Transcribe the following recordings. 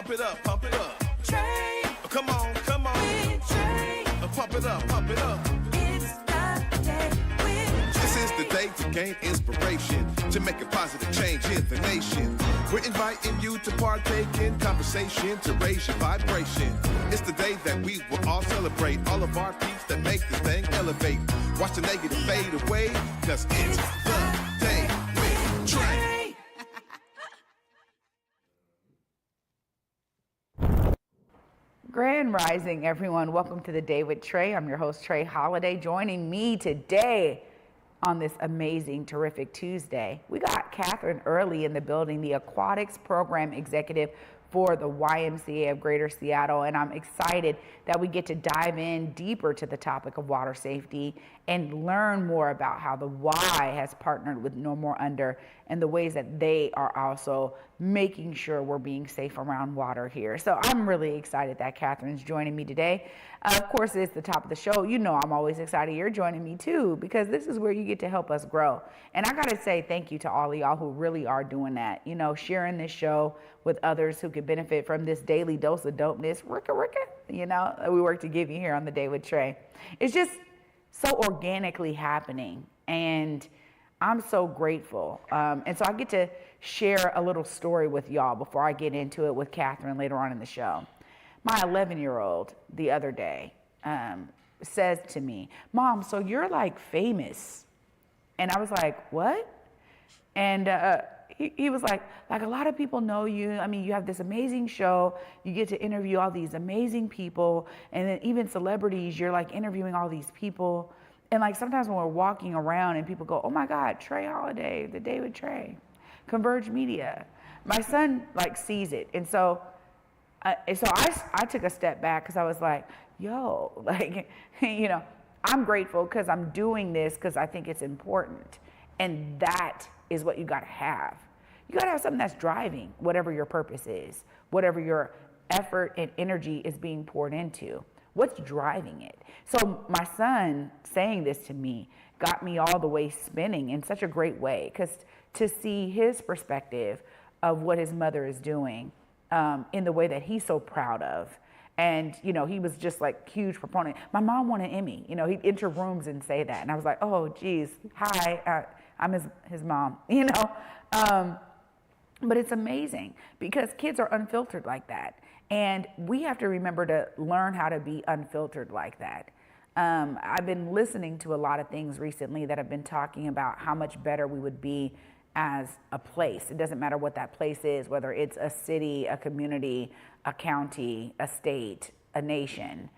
Pump it up, pump it up. Trae. Come on, come on. With Trae. Pump it up, pump it up. It's the day with Trae. This is the day to gain inspiration, to make a positive change in the nation. We're inviting you to partake in conversation, to raise your vibration. It's the day that we will all celebrate all of our peace that make this thing elevate. Watch the negative fade away, cause it's the day with Trae. Grand Rising, everyone. Welcome to the Day with Trae. I'm your host, Trae Holiday. Joining me today on this amazing, terrific Tuesday, we got Catherine Earley in the building, the Aquatics Program Executive for the YMCA of Greater Seattle. And I'm excited that we get to dive in deeper to the topic of water safety and learn more about how the Y has partnered with No More Under and the ways that they are also making sure we're being safe around water here. So I'm really excited that Catherine's joining me today. Of course, it's the top of the show. You know I'm always excited you're joining me too, because this is where you get to help us grow. And I got to say thank you to all of y'all who really are doing that, you know, sharing this show with others who could benefit from this daily dose of dopeness. Ricka, you know, we work to give you here on the Day with Trae. It's just so organically happening, and I'm so grateful. And so I get to share a little story with y'all before I get into it with Catherine later on in the show. My 11-year-old the other day says to me, "Mom, so you're like famous." And I was like, "What?" And he was like a lot of people know you. I mean, you have this amazing show. You get to interview all these amazing people. And then even celebrities, you're like interviewing all these people. And like sometimes when we're walking around and people go, "Oh my God, Trae Holiday, the Day with Trae, Converge Media." My son like sees it. And so I took a step back because I was like, yo, like, you know, I'm grateful because I'm doing this because I think it's important. And that is what you got to have. You got to have something that's driving whatever your purpose is, whatever your effort and energy is being poured into. What's driving it? So my son saying this to me got me all the way spinning in such a great way, because to see his perspective of what his mother is doing in the way that he's so proud of. And, you know, he was just like huge proponent. My mom won an Emmy. You know, he'd enter rooms and say that. And I was like, oh, geez, hi, I'm his mom, you know. But it's amazing because kids are unfiltered like that. And we have to remember to learn how to be unfiltered like that. I've been listening to a lot of things recently that have been talking about how much better we would be as a place. It doesn't matter what that place is, whether it's a city, a community, a county, a state, a nation,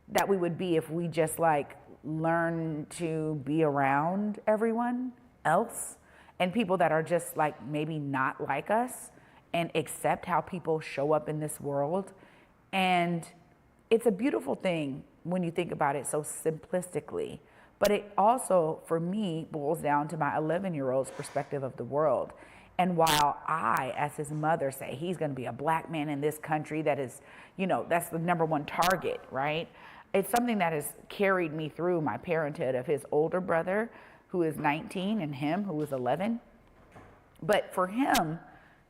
that we would be if we just like learn to be around everyone else and people that are just like maybe not like us, and accept how people show up in this world. And it's a beautiful thing when you think about it so simplistically. But it also, for me, boils down to my 11-year-old's perspective of the world. And while I, as his mother, say he's going to be a black man in this country that is, you know, that's the number one target, right? It's something that has carried me through my parenthood of his older brother, who is 19, and him, who is 11. But for him,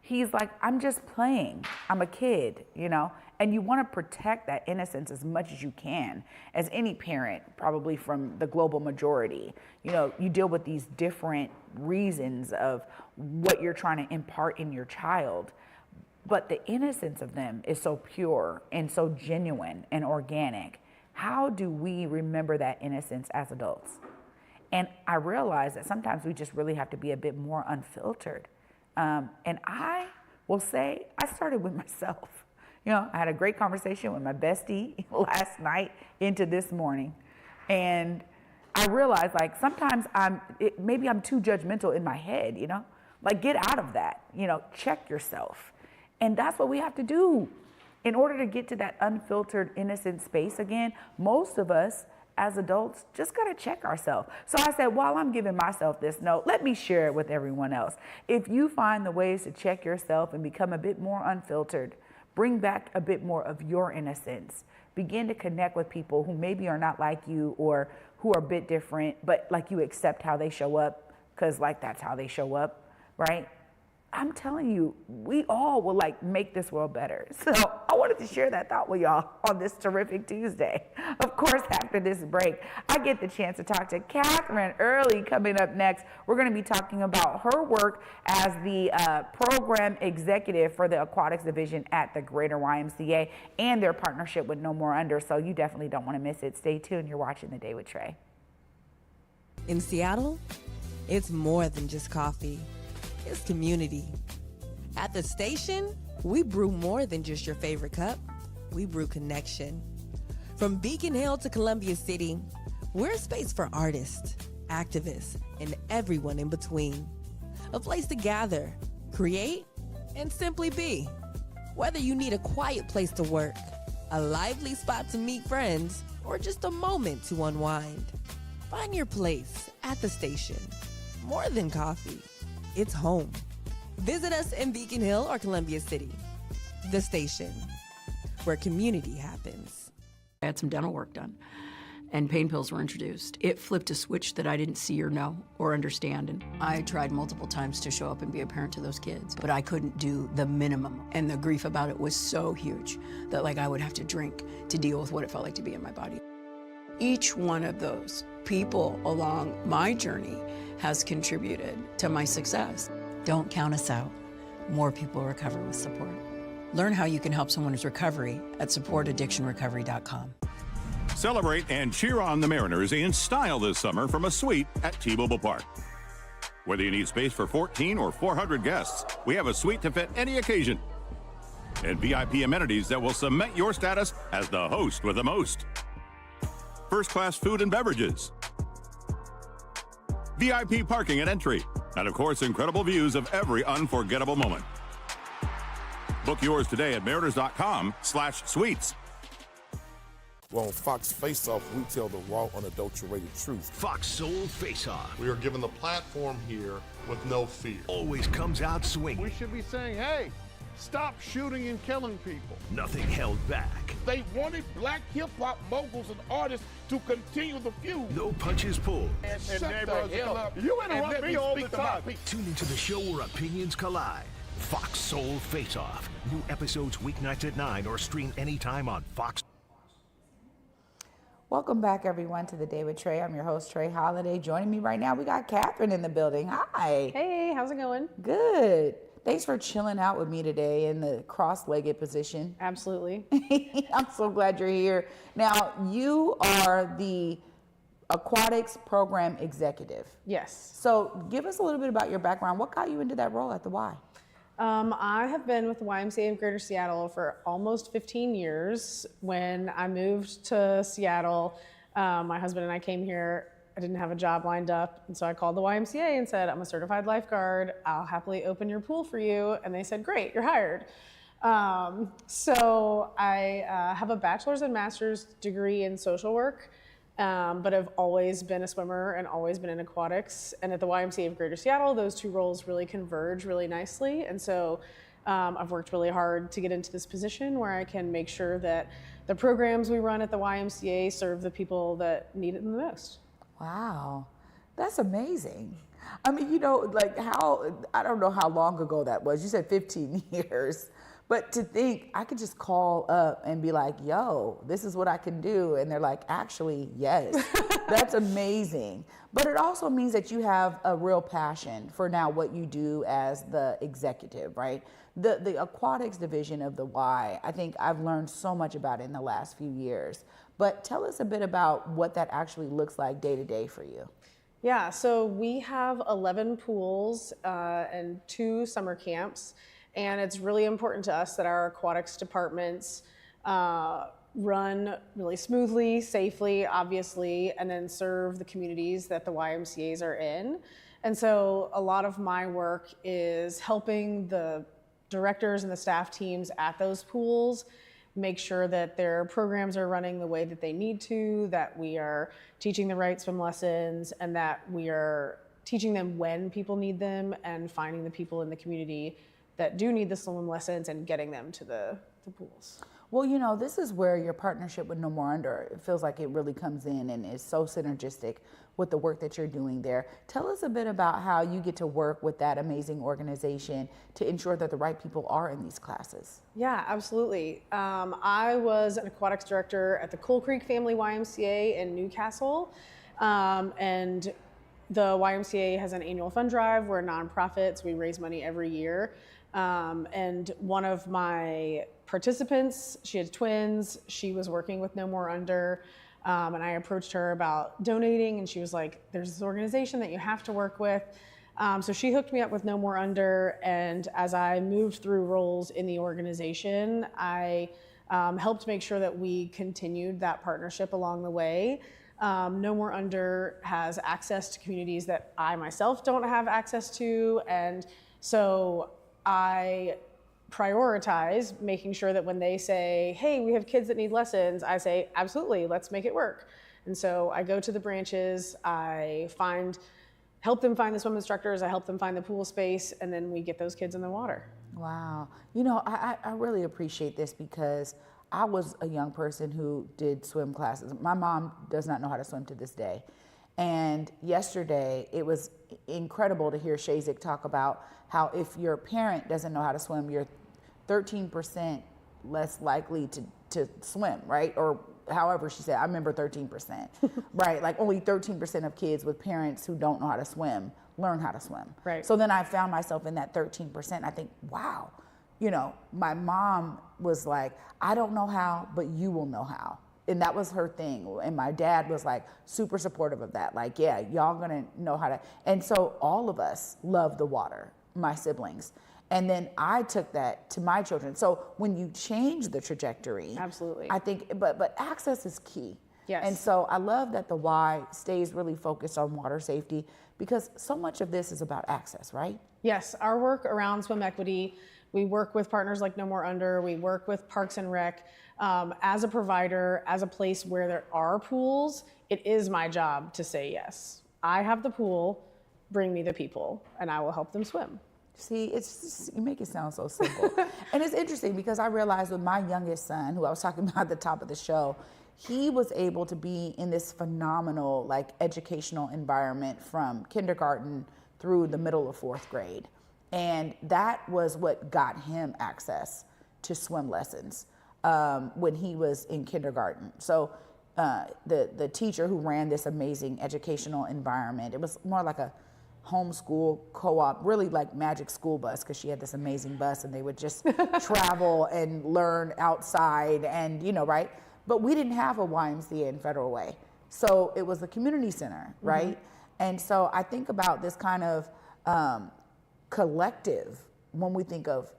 he's like, I'm just playing. I'm a kid, you know? And you want to protect that innocence as much as you can, as any parent, probably from the global majority. You know, you deal with these different reasons of what you're trying to impart in your child. But the innocence of them is so pure and so genuine and organic. How do we remember that innocence as adults? And I realize that sometimes we just really have to be a bit more unfiltered. And I will say, I started with myself. You know, I had a great conversation with my bestie last night into this morning. And I realized, like, sometimes maybe I'm too judgmental in my head, you know? Like, get out of that, you know, check yourself. And that's what we have to do. In order to get to that unfiltered, innocent space again, most of us as adults just gotta check ourselves. So I said, while I'm giving myself this note, let me share it with everyone else. If you find the ways to check yourself and become a bit more unfiltered, bring back a bit more of your innocence, begin to connect with people who maybe are not like you or who are a bit different, but like you accept how they show up, because like that's how they show up, right? I'm telling you, we all will like make this world better. So I wanted to share that thought with y'all on this terrific Tuesday. Of course, after this break, I get the chance to talk to Catherine Earley coming up next. We're going to be talking about her work as the program executive for the Aquatics Division at the Greater YMCA and their partnership with No More Under. So you definitely don't want to miss it. Stay tuned. You're watching The Day with Trae. In Seattle, it's more than just coffee. It's community. At the station, we brew more than just your favorite cup. We brew connection. From Beacon Hill to Columbia City, we're a space for artists, activists, and everyone in between. A place to gather, create, and simply be. Whether you need a quiet place to work, a lively spot to meet friends, or just a moment to unwind, find your place at the station. More than coffee. It's home. Visit us in Beacon Hill or Columbia City. The station, where community happens. I had some dental work done, and pain pills were introduced. It flipped a switch that I didn't see or know or understand, and I tried multiple times to show up and be a parent to those kids, but I couldn't do the minimum, and the grief about it was so huge that like I would have to drink to deal with what it felt like to be in my body. Each one of those people along my journey has contributed to my success. Don't count us out. More people recover with support. Learn how you can help someone's recovery at supportaddictionrecovery.com. Celebrate and cheer on the Mariners in style this summer from a suite at T-Mobile Park. Whether you need space for 14 or 400 guests, we have a suite to fit any occasion. And VIP amenities that will cement your status as the host with the most. First-class food and beverages. VIP parking at entry. And of course, incredible views of every unforgettable moment. Book yours today at mariners.com/suites. Well, on Fox Face Off, we tell the raw, unadulterated truth. Fox Soul Face Off We are given the platform here with no fear. always comes out swinging. We should be saying, hey, stop shooting and killing people. Nothing held back. They wanted black hip-hop moguls and artists to continue the feud. No punches pulled. And shut the hell up. You interrupt me all the time. Tune into the show where opinions collide. Fox Soul Face Off. New episodes weeknights at 9 or stream anytime on Fox. Welcome back, everyone, to The Day with Trae. I'm your host, Trae Holiday. Joining me right now, we got Catherine in the building. Hi. Hey, how's it going? Good. Thanks for chilling out with me today in the cross-legged position. Absolutely. I'm so glad you're here. Now, you are the Aquatics Program Executive. Yes. So give us a little bit about your background. What got you into that role at the Y? I have been with the YMCA of Greater Seattle for almost 15 years. When I moved to Seattle, my husband and I came here. I didn't have a job lined up, and so I called the YMCA and said, I'm a certified lifeguard. I'll happily open your pool for you. And they said, great, you're hired. So I have a bachelor's and master's degree in social work, but I've always been a swimmer and always been in aquatics. And at the YMCA of Greater Seattle, those two roles really converge really nicely. And so I've worked really hard to get into this position where I can make sure that the programs we run at the YMCA serve the people that need it the most. Wow, that's amazing. I mean, you know, like I don't know how long ago that was. You said 15 years. But to think I could just call up and be like, yo, this is what I can do. And they're like, actually, yes, that's amazing. But it also means that you have a real passion for now what you do as the executive, right? The aquatics division of the Y, I think I've learned so much about it in the last few years. But tell us a bit about what that actually looks like day to day for you. Yeah, so we have 11 pools and 2 summer camps. And it's really important to us that our aquatics departments run really smoothly, safely, obviously, and then serve the communities that the YMCAs are in. And so a lot of my work is helping the directors and the staff teams at those pools make sure that their programs are running the way that they need to, that we are teaching the right swim lessons, and that we are teaching them when people need them and finding the people in the community that do need the swim lessons and getting them to the pools. Well, this is where your partnership with No More Under, it feels like it really comes in and is so synergistic with the work that you're doing there. Tell us a bit about how you get to work with that amazing organization to ensure that the right people are in these classes. Yeah, absolutely. I was an aquatics director at the Coal Creek Family YMCA in Newcastle, and the YMCA has an annual fund drive. We're a nonprofit, so we raise money every year. And one of my participants, she had twins, she was working with No More Under, and I approached her about donating, and she was like, there's this organization that you have to work with. So she hooked me up with No More Under, and as I moved through roles in the organization, I helped make sure that we continued that partnership along the way. No More Under has access to communities that I myself don't have access to, and so I prioritize making sure that when they say, hey, we have kids that need lessons, I say, absolutely, let's make it work. And so I go to the branches, I help them find the swim instructors, I help them find the pool space, and then we get those kids in the water. Wow. I really appreciate this because I was a young person who did swim classes. My mom does not know how to swim to this day. And yesterday, it was incredible to hear Shayzik talk about how if your parent doesn't know how to swim, you're 13% less likely to swim, right? Or however she said, I remember 13%, right? Like only 13% of kids with parents who don't know how to swim learn how to swim. Right. So then I found myself in that 13%. I think, wow, my mom was like, I don't know how, but you will know how. And that was her thing. And my dad was like super supportive of that. Like, yeah, y'all gonna know how to. And so all of us love the water, my siblings. And then I took that to my children. So when you change the trajectory, absolutely, I think, but access is key. Yes. And so I love that the Y stays really focused on water safety because so much of this is about access, right? Yes, our work around swim equity, we work with partners like No More Under, we work with Parks and Rec. As a provider, as a place where there are pools, it is my job to say yes. I have the pool, bring me the people, and I will help them swim. See, you make it sound so simple. And it's interesting because I realized with my youngest son, who I was talking about at the top of the show, he was able to be in this phenomenal educational environment from kindergarten through the middle of 4th grade. And that was what got him access to swim lessons when he was in kindergarten. So the teacher who ran this amazing educational environment, it was more like a homeschool co-op, really like Magic School Bus, because she had this amazing bus and they would just travel and learn outside and, right? But we didn't have a YMCA in Federal Way. So it was the community center, right? Mm-hmm. And so I think about this kind of collective when we think of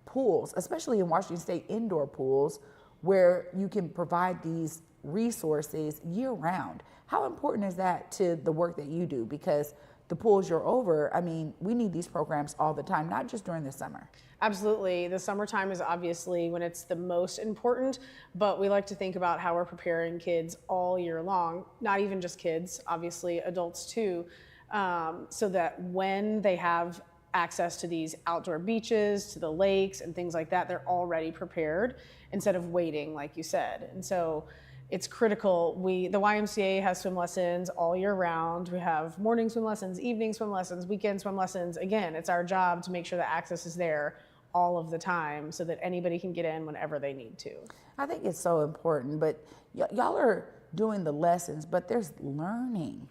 pools, especially in Washington State indoor pools, where you can provide these resources year round. How important is that to the work that you do? Because the pools you're over, I mean, we need these programs all the time, not just during the summer. Absolutely. The summertime is obviously when it's the most important, but we like to think about how we're preparing kids all year long, not even just kids, obviously adults too, so that when they have access to these outdoor beaches, to the lakes and things like that, they're already prepared instead of waiting, like you said. And so it's critical. The YMCA has swim lessons all year round. We have morning swim lessons, evening swim lessons, weekend swim lessons. Again, it's our job to make sure that access is there all of the time so that anybody can get in whenever they need to. I think it's so important, but y'all are doing the lessons, but there's learning.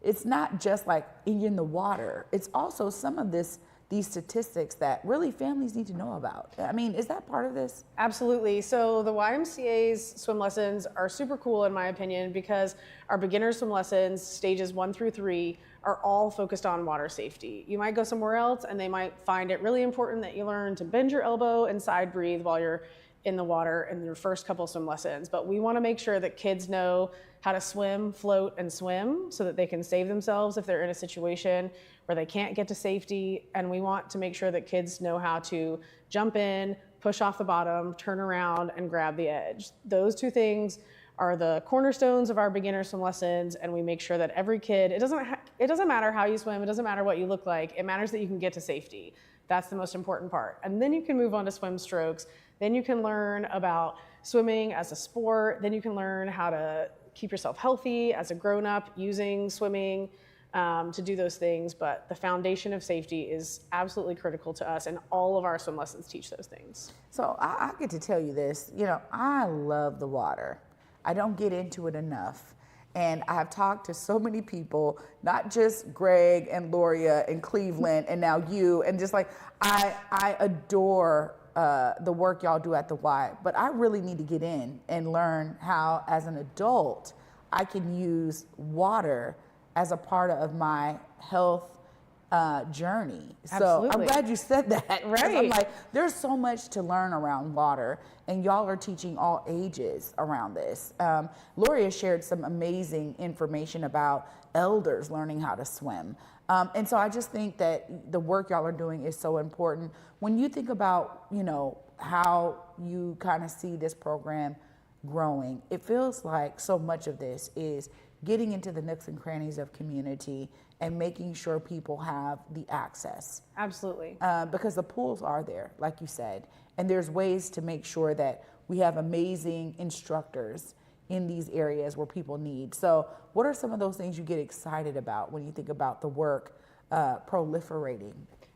It's not just like in the water. It's also some of these statistics that really families need to know about. I mean, is that part of this? Absolutely. So the YMCA's swim lessons are super cool in my opinion because our beginner swim lessons, stages 1 through 3, are all focused on water safety. You might go somewhere else and they might find it really important that you learn to bend your elbow and side breathe while you're in the water in your first couple swim lessons. But we want to make sure that kids know how to swim, float, and swim so that they can save themselves if they're in a situation where they can't get to safety. And we want to make sure that kids know how to jump in, push off the bottom, turn around, and grab the edge. Those two things are the cornerstones of our beginner swim lessons, and we make sure that every kid, it doesn't matter how you swim, it doesn't matter what you look like, it matters that you can get to safety. That's the most important part. And then you can move on to swim strokes. Then you can learn about swimming as a sport. Then you can learn how to keep yourself healthy as a grown-up using swimming to do those things. But the foundation of safety is absolutely critical to us, and all of our swim lessons teach those things. So I get to tell you this, I love the water. I don't get into it enough. And I've talked to so many people, not just Greg and Loria and Cleveland and now you, and just like, I adore the work y'all do at the Y, but I really need to get in and learn how, as an adult, I can use water as a part of my health journey. Absolutely. So I'm glad you said that. 'Cause I'm Right. like, there's so much to learn around water, and y'all are teaching all ages around this. Loria shared some amazing information about elders learning how to swim. And so I just think that the work y'all are doing is so important. When you think about, how you kind of see this program growing, it feels like so much of this is getting into the nooks and crannies of community and making sure people have the access. Absolutely. Because the pools are there, like you said, and there's ways to make sure that we have amazing instructors in these areas where people need. So what are some of those things you get excited about when you think about the work proliferating?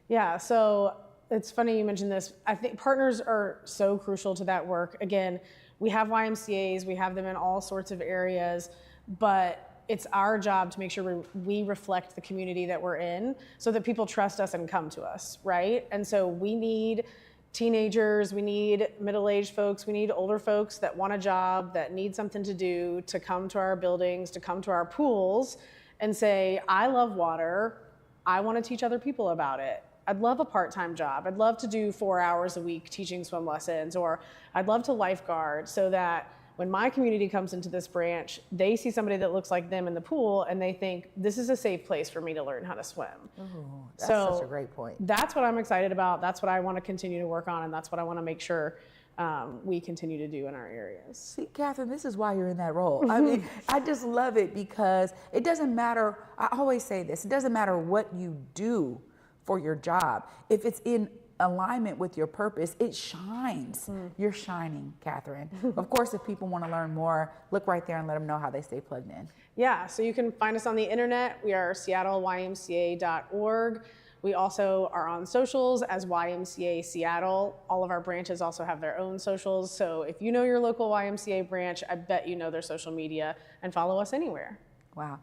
Yeah, so it's funny you mentioned this. I think partners are so crucial to that work. Again, we have YMCAs, we have them in all sorts of areas, but it's our job to make sure we reflect the community that we're in so that people trust us and come to us, right? And so we need teenagers, we need middle-aged folks, we need older folks that want a job, that need something to do, to come to our buildings, to come to our pools and say, I love water, I want to teach other people about it. I'd love a part-time job. I'd love to do 4 hours a week teaching swim lessons, or I'd love to lifeguard, so that when my community comes into this branch, they see somebody that looks like them in the pool and they think, this is a safe place for me to learn how to swim. Ooh, that's So such a great point. that's what I'm excited about. That's what I want to continue to work on, and that's what I want to make sure we continue to do in our areas. See, Catherine, this is why you're in that role. I mean, I just love it because it doesn't matter, I always say this, it doesn't matter what you do for your job. If it's in alignment with your purpose, it shines. You're shining, Catherine. Of course, if people want to learn more, look right there and let them know how they stay plugged in. Yeah, so you can find us on the internet. We are seattleymca.org. We also are on socials as YMCA Seattle. All of our branches also have their own socials. So if you know your local YMCA branch, I bet you know their social media, and follow us anywhere. Wow.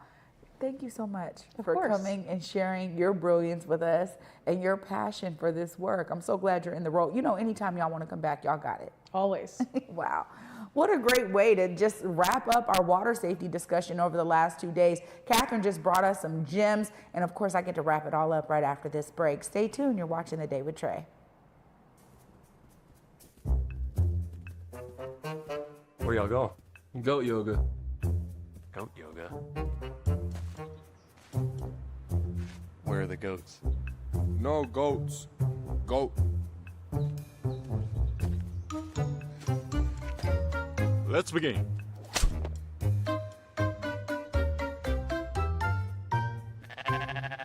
Thank you so much Of for course. coming and sharing your brilliance with us and your passion for this work. I'm so glad you're in the role. Anytime y'all want to come back, y'all got it. Always. Wow. What a great way to just wrap up our water safety discussion over the last 2 days. Catherine just brought us some gems, and of course I get to wrap it all up right after this break. Stay tuned. You're watching The Day with Trae. Where y'all going? Goat yoga. Goat yoga. Where are the goats? No goats. Goat. Let's begin.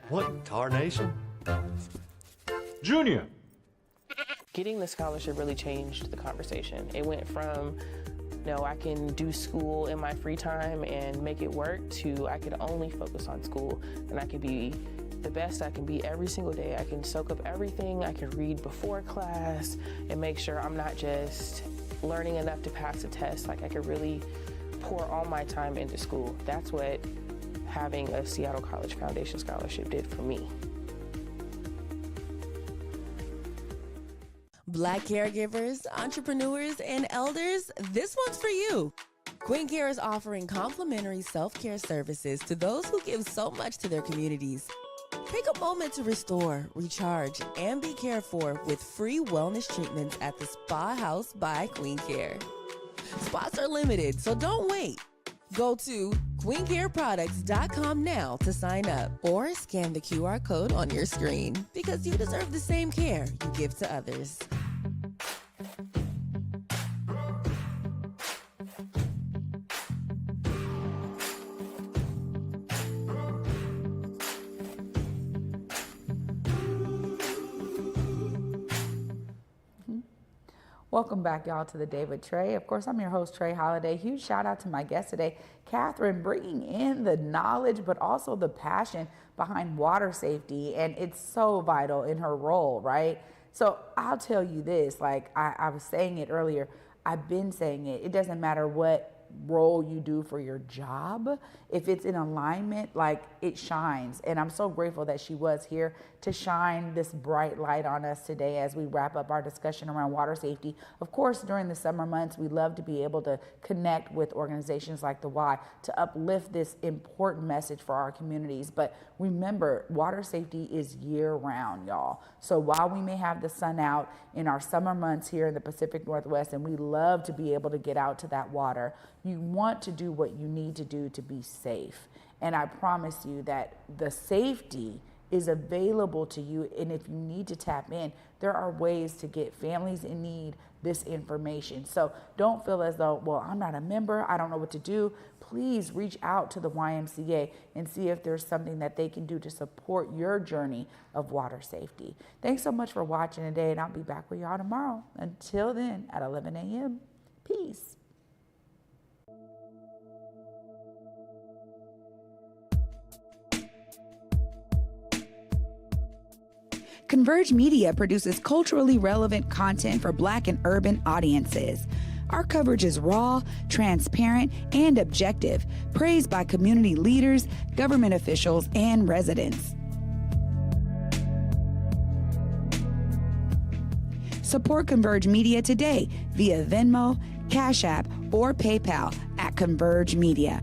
What in tarnation? Junior! Getting the scholarship really changed the conversation. It went from, no, I can do school in my free time and make it work, to I could only focus on school and I could be the best I can be every single day. I can soak up everything. I can read before class and make sure I'm not just learning enough to pass a test. Like, I could really pour all my time into school. That's what having a Seattle College Foundation Scholarship did for me. Black caregivers, entrepreneurs, and elders, this one's for you. Queen Care is offering complimentary self-care services to those who give so much to their communities. Take a moment to restore, recharge, and be cared for with free wellness treatments at the Spa House by Queen Care. Spots are limited, so don't wait. Go to queencareproducts.com now to sign up, or scan the QR code on your screen, because you deserve the same care you give to others. Welcome back, y'all, to the Day with Trae. Of course, I'm your host, Trae Holiday. Huge shout out to my guest today, Catherine, bringing in the knowledge, but also the passion behind water safety. And it's so vital in her role, right? So I'll tell you this, like I was saying it earlier, I've been saying it. It doesn't matter what role you do for your job. If it's in alignment, like it shines. And I'm so grateful that she was here to shine this bright light on us today as we wrap up our discussion around water safety. Of course, during the summer months, we love to be able to connect with organizations like the Y to uplift this important message for our communities. But remember, water safety is year round, y'all. So while we may have the sun out in our summer months here in the Pacific Northwest, and we love to be able to get out to that water, you want to do what you need to do to be safe. And I promise you that the safety is available to you. And if you need to tap in, there are ways to get families in need this information. So don't feel as though, well, I'm not a member, I don't know what to do. Please reach out to the YMCA and see if there's something that they can do to support your journey of water safety. Thanks so much for watching today, and I'll be back with y'all tomorrow. Until then, at 11 a.m. Peace. Converge Media produces culturally relevant content for Black and urban audiences. Our coverage is raw, transparent, and objective, praised by community leaders, government officials, and residents. Support Converge Media today via Venmo, Cash App, or PayPal at Converge Media.